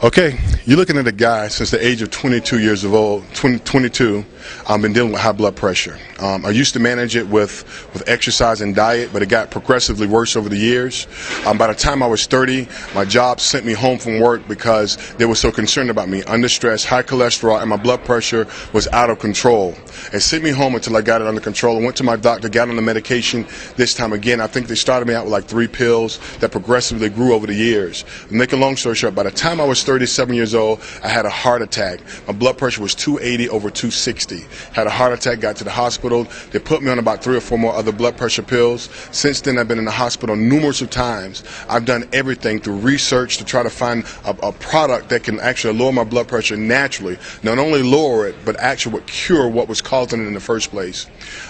Okay, you're looking at a guy since the age of 22 years of old, 22, I've been dealing with high blood pressure. I used to manage it with exercise and diet, but it got progressively worse over the years. By the time I was 30, my job sent me home from work because they were so concerned about me, under stress, high cholesterol, and my blood pressure was out of control. It sent me home until I got it under control. I went to my doctor, got on the medication this time again. I think they started me out with like 3 pills that progressively grew over the years. Make a long story short, by the time I was 37 years old, I had a heart attack. My blood pressure was 280 over 260. Had a heart attack, got to the hospital. They put me on about 3 or 4 more other blood pressure pills. Since then, I've been in the hospital numerous of times. I've done everything through research to try to find a product that can actually lower my blood pressure naturally. Not only lower it, but actually would cure what was causing it in the first place.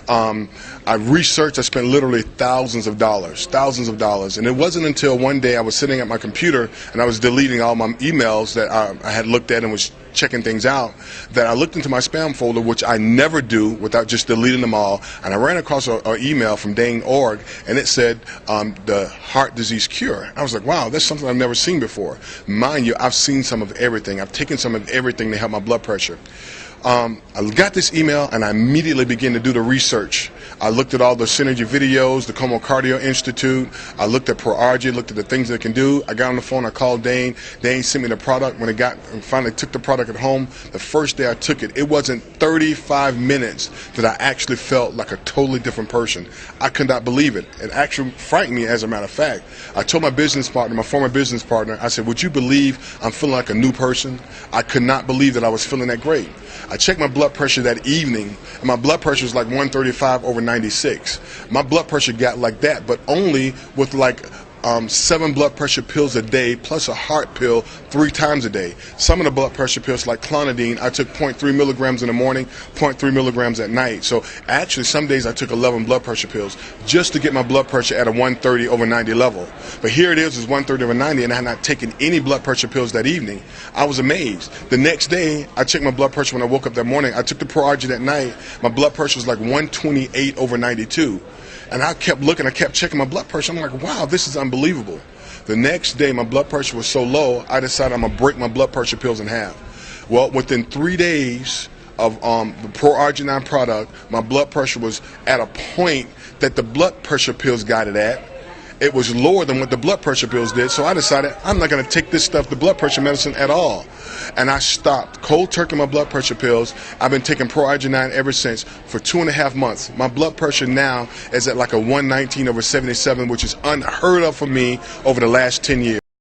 I researched, I spent literally thousands of dollars. And it wasn't until one day I was sitting at my computer and I was deleting all my emails that I had looked at and was checking things out, that I looked into my spam folder, which I never do without just deleting them all, and I ran across an email from Org, and it said the heart disease cure. I was like, wow, that's something I've never seen before. Mind you, I've seen some of everything. I've taken some of everything to help my blood pressure. I got this email and I immediately began to do the research. I looked at all the Synergy videos, the Como Cardio Institute. I looked at ProArgi, looked at the things that it can do. I got on the phone, I called Dane. Dane sent me the product. When finally took the product at home, the first day I took it, it wasn't 35 minutes that I actually felt like a totally different person. I could not believe it. It actually frightened me, as a matter of fact. I told my business partner, my former business partner, I said, would you believe I'm feeling like a new person? I could not believe that I was feeling that great. I checked my blood pressure that evening, and my blood pressure was like 135 over 96. My blood pressure got like that, but only with like 7 blood pressure pills a day plus a heart pill 3 times a day. Some of the blood pressure pills, like clonidine, I took 0.3 milligrams in the morning, 0.3 milligrams at night. So actually some days I took 11 blood pressure pills just to get my blood pressure at a 130 over 90 level. But here it is 130 over 90, and I had not taken any blood pressure pills that evening. I was amazed. The next day I checked my blood pressure when I woke up that morning. I took the ProArgi that night. My blood pressure was like 128 over 92. And I kept looking, I kept checking my blood pressure. I'm like, wow, this is unbelievable. The next day, my blood pressure was so low, I decided I'm going to break my blood pressure pills in half. Well, within 3 days of the ProArgi9 product, my blood pressure was at a point that the blood pressure pills got it at. It was lower than what the blood pressure pills did, so I decided I'm not going to take this stuff, the blood pressure medicine, at all. And I stopped cold turkey my blood pressure pills. I've been taking ProArgi9 ever since for 2.5 months. My blood pressure now is at like a 119 over 77, which is unheard of for me over the last 10 years.